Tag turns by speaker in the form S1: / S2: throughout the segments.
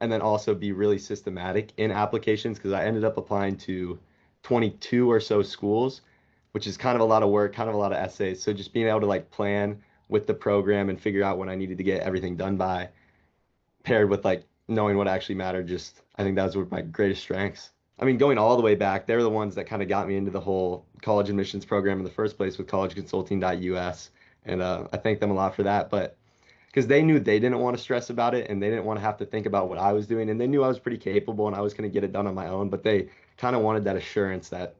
S1: and then also be really systematic in applications because I ended up applying to 22 or so schools, which is kind of a lot of work, kind of a lot of essays. So just being able to like plan with the program and figure out when I needed to get everything done by, paired with like knowing what actually mattered, just I think that was one of my greatest strengths. I mean, going all the way back, they're the ones that kind of got me into the whole college admissions program in the first place with collegeconsulting.us. And I thank them a lot for that. But because they knew they didn't want to stress about it and they didn't want to have to think about what I was doing. And they knew I was pretty capable and I was going to get it done on my own. But they kind of wanted that assurance that,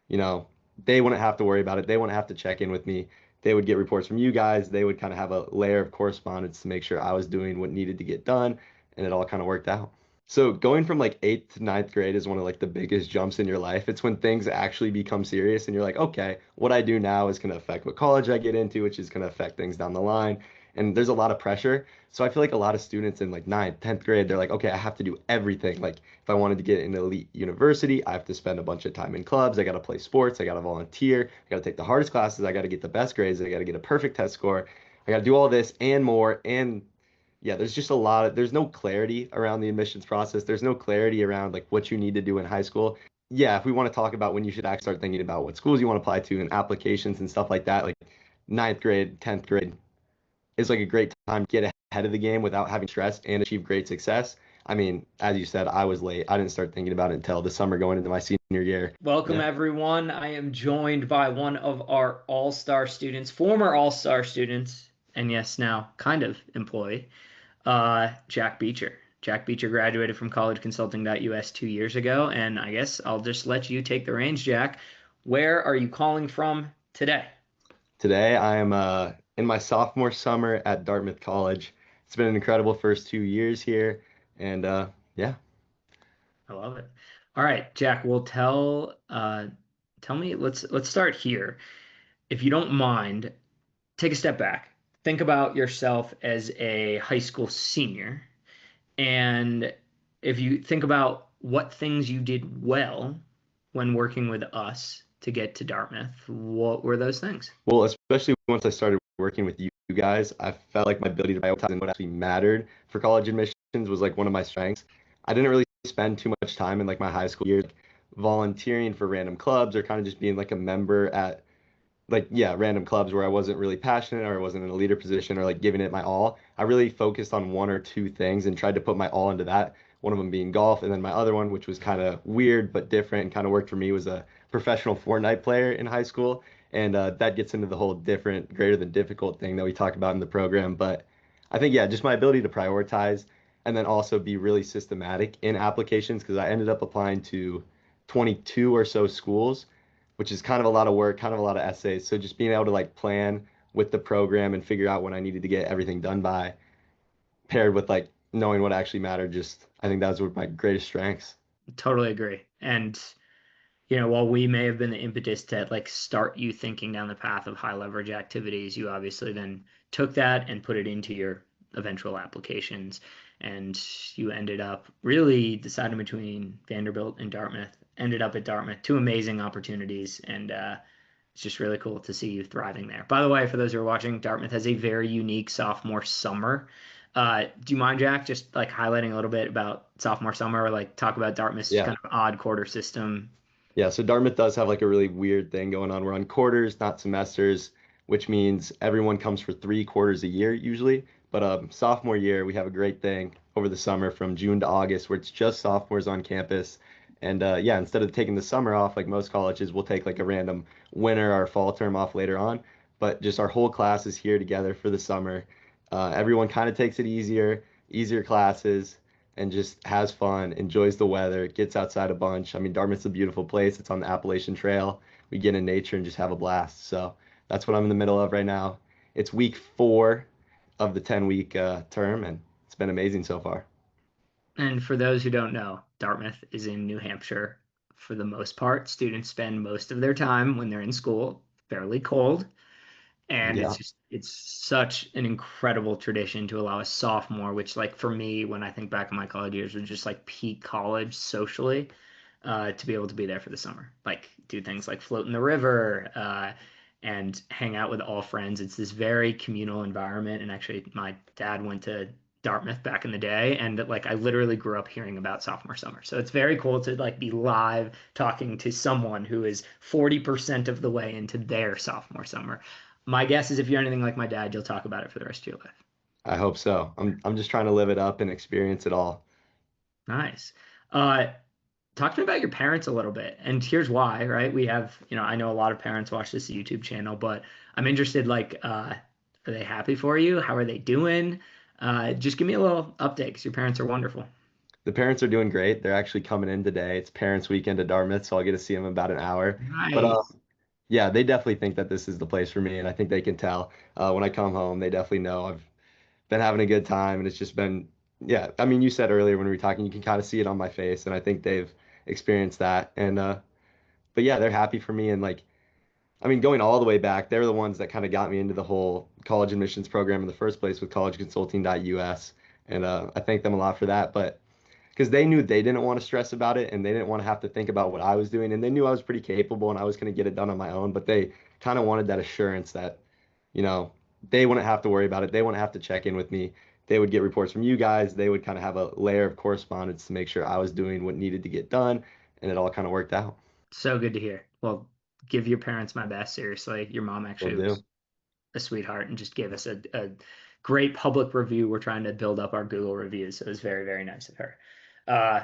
S1: you know, they wouldn't have to worry about it. They wouldn't have to check in with me. They would get reports from you guys. They would kind of have a layer of correspondence to make sure I was doing what needed to get done. And it all kind of worked out. So going from like eighth to ninth grade is one of like the biggest jumps in your life. It's when things actually become serious and you're like, okay, what I do now is going to affect what college I get into, which is going to affect things down the line. And there's a lot of pressure. So I feel like a lot of students in like ninth, 10th grade, they're like, okay, I have to do everything. Like if I wanted to get an elite university, I have to spend a bunch of time in clubs. I got to play sports. I got to volunteer. I got to take the hardest classes. I got to get the best grades. I got to get a perfect test score. I got to do all this and more. And yeah, there's just a lot of, there's no clarity around the admissions process. There's no clarity around like what you need to do in high school. Yeah, if we want to talk about when you should actually start thinking about what schools you want to apply to and applications and stuff like that, like ninth grade, 10th grade is like a great time to get ahead of the game without having stress and achieve great success. I mean, as you said, I was late. I didn't start thinking about it until the summer going into my senior year.
S2: Welcome,
S1: Yeah.
S2: everyone. I am joined by one of our all-star students, former all-star students, and yes, now kind of employee, Jack Beecher. Jack Beecher graduated from collegeconsulting.us 2 years ago, and I guess I'll just let you take the reins, Jack. Where are you calling from today?
S1: Today I am in my sophomore summer at Dartmouth College. It's been an incredible first 2 years here, and yeah.
S2: I love it. All right, Jack, well tell me, let's start here. If you don't mind, take a step back. Think about yourself as a high school senior. And if you think about what things you did well when working with us to get to Dartmouth, what were those things?
S1: Well, especially once I started working with you guys, I felt like my ability to prioritize and what actually mattered for college admissions was like one of my strengths. I didn't really spend too much time in like my high school years like, volunteering for random clubs or kind of just being like a member at like yeah, random clubs where I wasn't really passionate or I wasn't in a leader position or like giving it my all. I really focused on one or two things and tried to put my all into that. One of them being golf, and then my other one, which was kind of weird but different and kind of worked for me, was a professional Fortnite player in high school. And that gets into the whole different, greater than difficult thing that we talk about in the program. But I think, yeah, just my ability to prioritize and then also be really systematic in applications because I ended up applying to 22 or so schools, which is kind of a lot of work, kind of a lot of essays. So just being able to like plan with the program and figure out when I needed to get everything done by, paired with like knowing what actually mattered, just I think that was one of my greatest strengths.
S2: Totally agree. And while we may have been the impetus to like start you thinking down the path of high leverage activities, you obviously then took that and put it into your eventual applications. And you ended up really deciding between Vanderbilt and Dartmouth, ended up at Dartmouth, two amazing opportunities. And it's just really cool to see you thriving there. By the way, for those who are watching, Dartmouth has a very unique sophomore summer. Do you mind, Jack, just like highlighting a little bit about sophomore summer or like talk about Dartmouth's
S1: Yeah.
S2: kind of odd quarter system?
S1: Yeah, so Dartmouth does have like a really weird thing going on. We're on quarters, not semesters, which means everyone comes for 3 quarters a year usually. But sophomore year, we have a great thing over the summer from June to August where it's just sophomores on campus. And yeah, instead of taking the summer off like most colleges, we'll take like a random winter or fall term off later on. But just our whole class is here together for the summer. Everyone kind of takes it easier classes and just has fun, enjoys the weather, gets outside a bunch. I mean, Dartmouth's a beautiful place. It's on the Appalachian Trail. We get in nature and just have a blast. So that's what I'm in the middle of right now. It's week 4 of the 10-week term, and it's been amazing so far.
S2: And for those who don't know, Dartmouth is in New Hampshire for the most part. Students spend most of their time when they're in school fairly cold. And
S1: Yeah.
S2: it's such an incredible tradition to allow a sophomore, which like for me, when I think back on my college years, was just like peak college socially, to be able to be there for the summer. Like do things like float in the river, and hang out with all friends. It's this very communal environment. And actually my dad went to Dartmouth back in the day, and like I literally grew up hearing about sophomore summer. So it's very cool to like be live talking to someone who is 40% of the way into their sophomore summer. My guess is if you're anything like my dad, you'll talk about it for the rest of your life.
S1: I hope so. I'm just trying to live it up and experience it all.
S2: Nice. Uh, Talk to me about your parents a little bit. And here's why, right? We have, I know a lot of parents watch this YouTube channel, but I'm interested, like, are they happy for you? How are they doing? Just give me a little update because your parents are wonderful.
S1: The parents are doing great. They're actually coming in today. It's Parents Weekend at Dartmouth, so I'll get to see them in about an hour. But
S2: Nice.
S1: yeah, they definitely think that this is the place for me, and I think they can tell when I come home. They definitely know I've been having a good time, and it's just been, yeah. I mean, you said earlier when we were talking, you can kind of see it on my face, and I think they've experienced that. And but yeah, they're happy for me, and like, I mean, going all the way back, they're the ones that kind of got me into the whole college admissions program in the first place with collegeconsulting.us, and I thank them a lot for that. But because they knew they didn't want to stress about it and they didn't want to have to think about what I was doing. And they knew I was pretty capable and I was going to get it done on my own. But they kind of wanted that assurance that, you know, they wouldn't have to worry about it. They wouldn't have to check in with me. They would get reports from you guys. They would kind of have a layer of correspondence to make sure I was doing what needed to get done. And it all kind of worked out.
S2: So good to hear. Well, give your parents my best, seriously. Your mom
S1: Will
S2: actually was
S1: do.
S2: a sweetheart and just gave us a great public review. We're trying to build up our Google reviews, so it was very, very nice of her. Uh,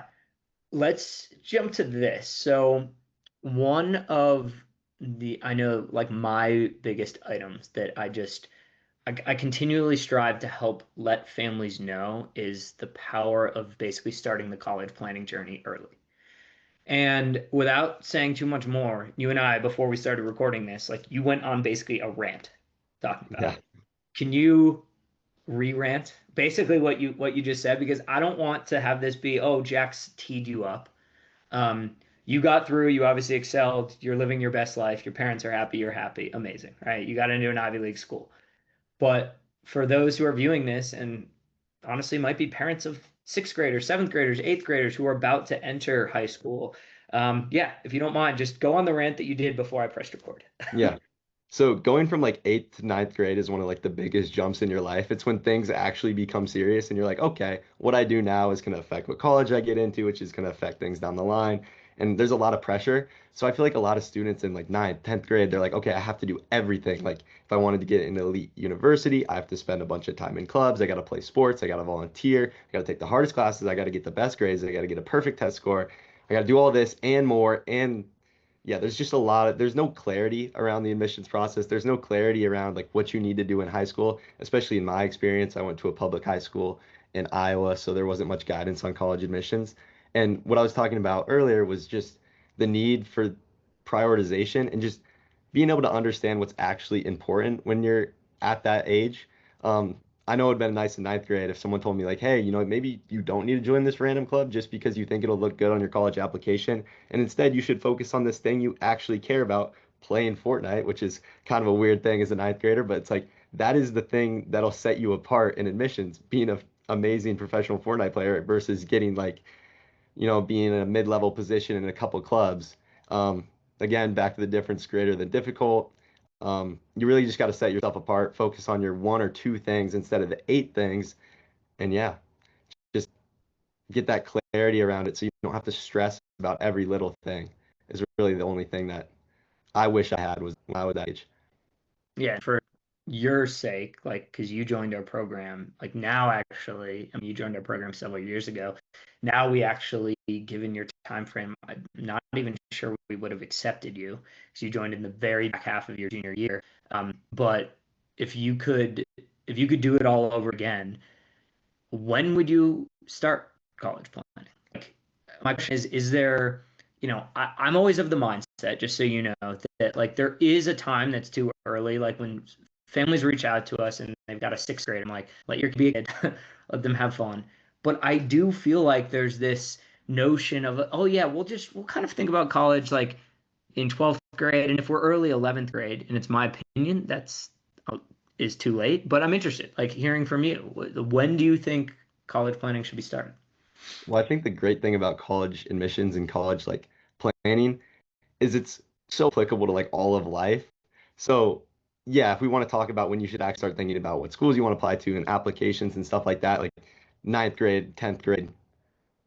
S2: let's jump to this. So, one of I know like my biggest items that I continually strive to help let families know is the power of basically starting the college planning journey early. And without saying too much more, you and I, before we started recording this, like you went on basically a rant talking about
S1: Yeah.
S2: it. Can you re-rant basically what you just said? Because I don't want to have this be, oh, Jack's teed you up. You got through, you obviously excelled, you're living your best life, your parents are happy, you're happy, amazing, right? You got into an Ivy League school. But for those who are viewing this and honestly might be parents of sixth graders, seventh graders, eighth graders who are about to enter high school, yeah, if you don't mind, just go on the rant that you did before I pressed record.
S1: Yeah. So going from like eighth to ninth grade is one of like the biggest jumps in your life. It's when things actually become serious and you're like, okay, what I do now is going to affect what college I get into, which is going to affect things down the line. And there's a lot of pressure. So I feel like a lot of students in like ninth, 10th grade, they're like, okay, I have to do everything. Like if I wanted to get an elite university, I have to spend a bunch of time in clubs. I got to play sports. I got to volunteer. I got to take the hardest classes. I got to get the best grades. I got to get a perfect test score. I got to do all this and more. And yeah, there's just a lot of there's no clarity around the admissions process. There's no clarity around like what you need to do in high school, especially in my experience. I went to a public high school in Iowa, so there wasn't much guidance on college admissions. And what I was talking about earlier was just the need for prioritization and just being able to understand what's actually important when you're at that age. Um, I know it would have been nice in ninth grade if someone told me like, hey, maybe you don't need to join this random club just because you think it'll look good on your college application. And instead, you should focus on this thing you actually care about, playing Fortnite, which is kind of a weird thing as a ninth grader, but it's like that is the thing that'll set you apart in admissions, being an amazing professional Fortnite player versus getting like, being in a mid-level position in a couple clubs. Again, back to the difference greater than difficult. You really just got to set yourself apart, focus on your one or two things instead of the eight things. And yeah, just get that clarity around it so you don't have to stress about every little thing is really the only thing that I wish I had was when I was that age.
S2: Yeah, for your sake, like, because you joined our program, like now actually, I mean, you joined our program several years ago. Now we actually, given your time frame, I'm not even sure we would have accepted you because you joined in the very back half of your junior year. But if you could, if you could do it all over again, when would you start college planning? Like, my question is there, I'm always of the mindset, just so you know, that like there is a time that's too early. Like when families reach out to us and they've got a sixth grade, I'm like, let your kid be a kid, let them have fun. But I do feel like there's this notion of, oh yeah, we'll kind of think about college like in 12th grade, and if we're early 11th grade, and it's my opinion, that's is too late. But I'm interested, like hearing from you. When do you think college planning should be started?
S1: Well, I think the great thing about college admissions and college like planning is it's so applicable to like all of life. So yeah, if we want to talk about when you should actually start thinking about what schools you want to apply to and applications and stuff like that, like ninth grade, 10th grade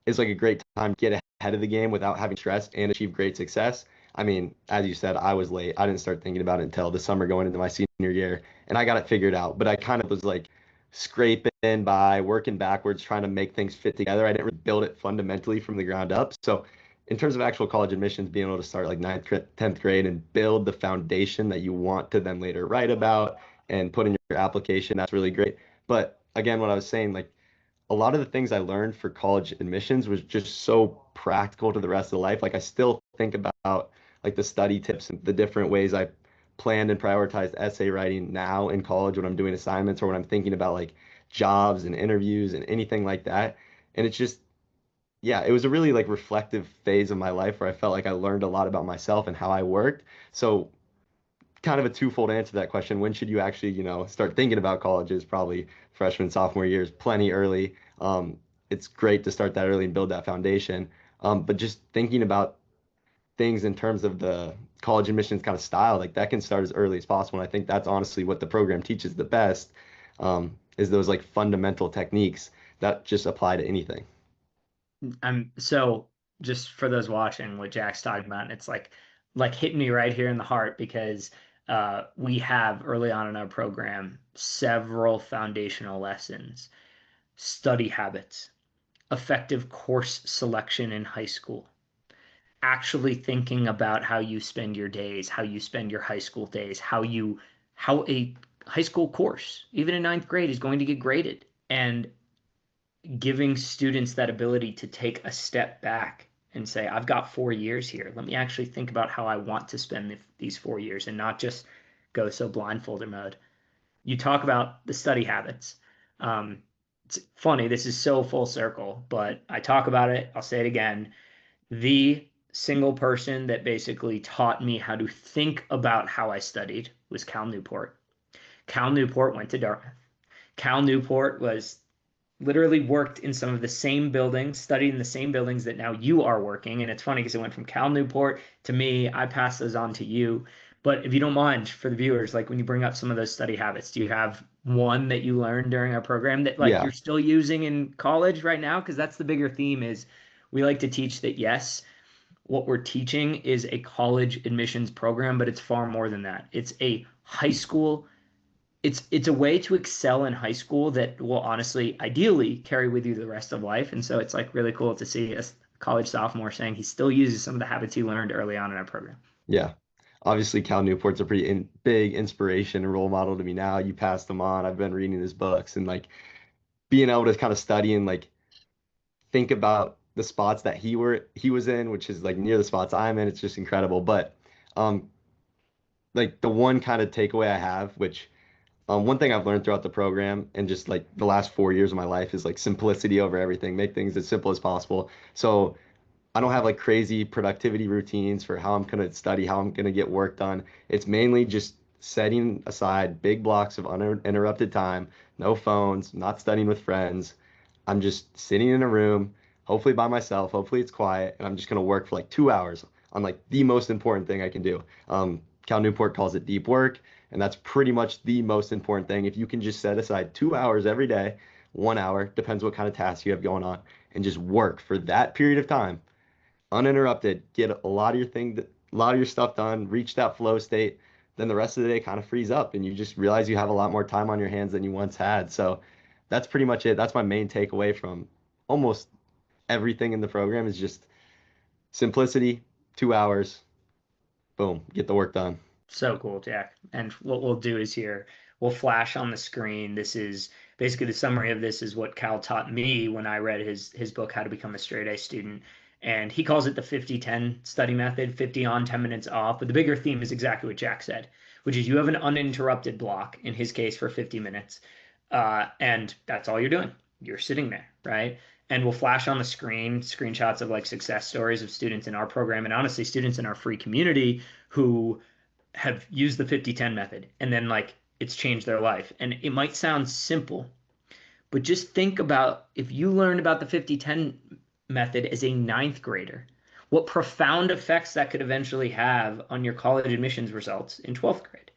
S1: is like a great time to get ahead of the game without having stress and achieve great success. I mean, as you said, I was late. I didn't start thinking about it until the summer going into my senior year, and I got it figured out. But I kind of was like scraping by, working backwards, trying to make things fit together. I didn't really build it fundamentally from the ground up. So, in terms of actual college admissions, being able to start like ninth, 10th grade and build the foundation that you want to then later write about and put in your application, that's really great. But again, what I was saying, like a lot of the things I learned for college admissions was just so practical to the rest of the life. Like I still think about like the study tips and the different ways I planned and prioritized essay writing now in college when I'm doing assignments or when I'm thinking about like jobs and interviews and anything like that. And it's just, yeah, it was a really like reflective phase of my life where I felt like I learned a lot about myself and how I worked. So kind of a twofold answer to that question. When should you actually, start thinking about colleges? Probably freshman, sophomore years, plenty early. It's great to start that early and build that foundation. But just thinking about things in terms of the college admissions kind of style, like that can start as early as possible. And I think that's honestly what the program teaches the best, is those like fundamental techniques that just apply to anything.
S2: I'm so just for those watching what Jack's talking about, it's like hitting me right here in the heart because we have early on in our program several foundational lessons, study habits, effective course selection in high school, actually thinking about how you spend your days, how you spend your high school days, how a high school course, even in ninth grade, is going to get graded, and giving students that ability to take a step back and say, I've got 4 years here. Let me actually think about how I want to spend these 4 years and not just go so blindfolded mode. You talk about the study habits. Um, it's funny, this is so full circle, but I talk about it, I'll say it again. The single person that basically taught me how to think about how I studied was Cal Newport. Cal Newport went to Dartmouth. Cal Newport was literally worked in some of the same buildings, studied in the same buildings that now you are working. And it's funny because it went from Cal Newport to me. I pass those on to you. But if you don't mind, for the viewers, like when you bring up some of those study habits, do you have one that you learned during our program that like
S1: Yeah.
S2: you're still using in college right now? Because that's the bigger theme is we like to teach that yes, what we're teaching is a college admissions program, but it's far more than that. It's a high school it's a way to excel in high school that will honestly, ideally, carry with you the rest of life. And so it's like really cool to see a college sophomore saying he still uses some of the habits he learned early on in our program.
S1: Yeah. Obviously, Cal Newport's a pretty big inspiration and role model to me now. You passed him on. I've been reading his books and like being able to kind of study and like think about the spots that he was in, which is like near the spots I'm in. It's just incredible. But um, like the one kind of takeaway I have, which one thing I've learned throughout the program and just like the last 4 years of my life is like simplicity over everything. Make things as simple as possible. So I don't have like crazy productivity routines for how I'm going to study, how I'm going to get work done. It's mainly just setting aside big blocks of uninterrupted time, no phones, not studying with friends. I'm just sitting in a room, hopefully by myself, hopefully it's quiet, and I'm just going to work for like 2 hours on like the most important thing I can do. Cal Newport calls it deep work, and that's pretty much the most important thing. If you can just set aside 2 hours every day, 1 hour, depends what kind of tasks you have going on, and just work for that period of time uninterrupted, get a lot of a lot of your stuff done, reach that flow state, then the rest of the day kind of frees up and you just realize you have a lot more time on your hands than you once had. So that's pretty much it. That's my main takeaway from almost everything in the program is just simplicity, 2 hours, boom, get the work done.
S2: So cool, Jack. And what we'll do is here, we'll flash on the screen. This is basically the summary of this is what Cal taught me when I read his book, How to Become a Straight A Student. And he calls it the 50-10 study method, 50 on, 10 minutes off. But the bigger theme is exactly what Jack said, which is you have an uninterrupted block, in his case, for 50 minutes. And that's all you're doing. You're sitting there, right? And we'll flash on the screen screenshots of like success stories of students in our program and honestly students in our free community who have used the 50-10 method and then like it's changed their life. And it might sound simple, but just think about if you learned about the 50-10 method as a ninth grader, what profound effects that could eventually have on your college admissions results in 12th grade.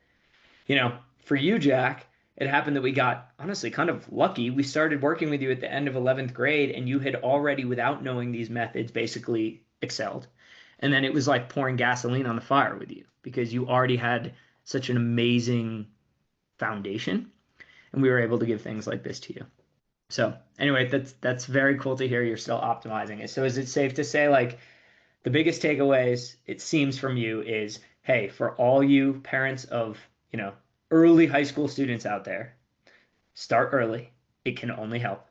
S2: For you, Jack, it happened that we got honestly kind of lucky. We started working with you at the end of 11th grade, and you had already, without knowing these methods, basically excelled. And then it was like pouring gasoline on the fire with you because you already had such an amazing foundation, and we were able to give things like this to you. So anyway, that's very cool to hear you're still optimizing it. So is it safe to say like the biggest takeaways it seems from you is, hey, for all you parents of, early high school students out there, start early. It can only help.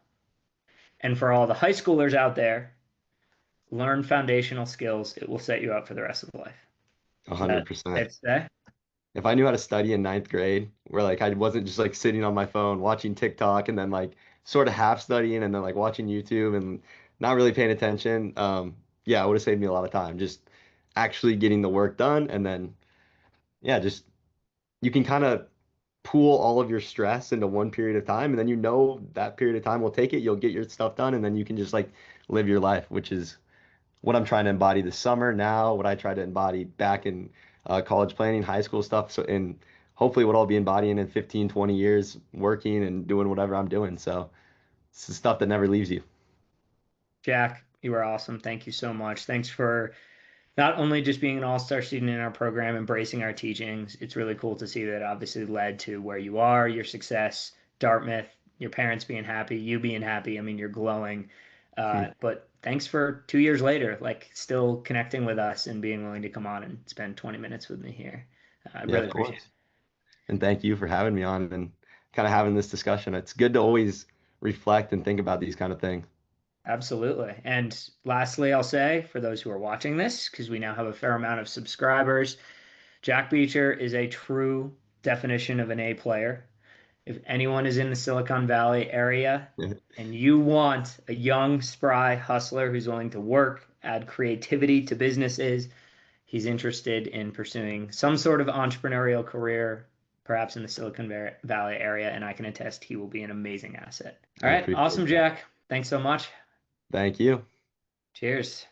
S2: And for all the high schoolers out there, learn foundational skills. It will set you up for the rest of life.
S1: A
S2: Is
S1: hundred
S2: that
S1: percent.
S2: safe to say?
S1: If I knew how to study in ninth grade, where like I wasn't just like sitting on my phone watching TikTok and then like sort of half studying and then like watching YouTube and not really paying attention, yeah, it would have saved me a lot of time. Just actually getting the work done and then yeah, just you can kind of pool all of your stress into one period of time and then that period of time will take it, you'll get your stuff done and then you can just like live your life, which is what I'm trying to embody this summer now, what I tried to embody back in college planning, high school stuff. So, and hopefully what I'll be embodying in 15, 20 years, working and doing whatever I'm doing. So it's the stuff that never leaves you.
S2: Jack, you are awesome. Thank you so much. Thanks for not only just being an all-star student in our program, embracing our teachings. It's really cool to see that obviously led to where you are, your success, Dartmouth, your parents being happy, you being happy. I mean, you're glowing. But thanks for 2 years later, like still connecting with us and being willing to come on and spend 20 minutes with me here. I
S1: Yeah,
S2: really
S1: of
S2: appreciate it.
S1: course. And thank you for having me on and kind of having this discussion. It's good to always reflect and think about these kind of things.
S2: Absolutely. And lastly, I'll say for those who are watching this, because we now have a fair amount of subscribers, Jack Beecher is a true definition of an A player. If anyone is in the Silicon Valley area and you want a young, spry hustler who's willing to work, add creativity to businesses, he's interested in pursuing some sort of entrepreneurial career, perhaps in the Valley area, and I can attest he will be an amazing asset. All
S1: I
S2: right,
S1: appreciate
S2: awesome,
S1: that.
S2: Jack. Thanks so much.
S1: Thank you.
S2: Cheers.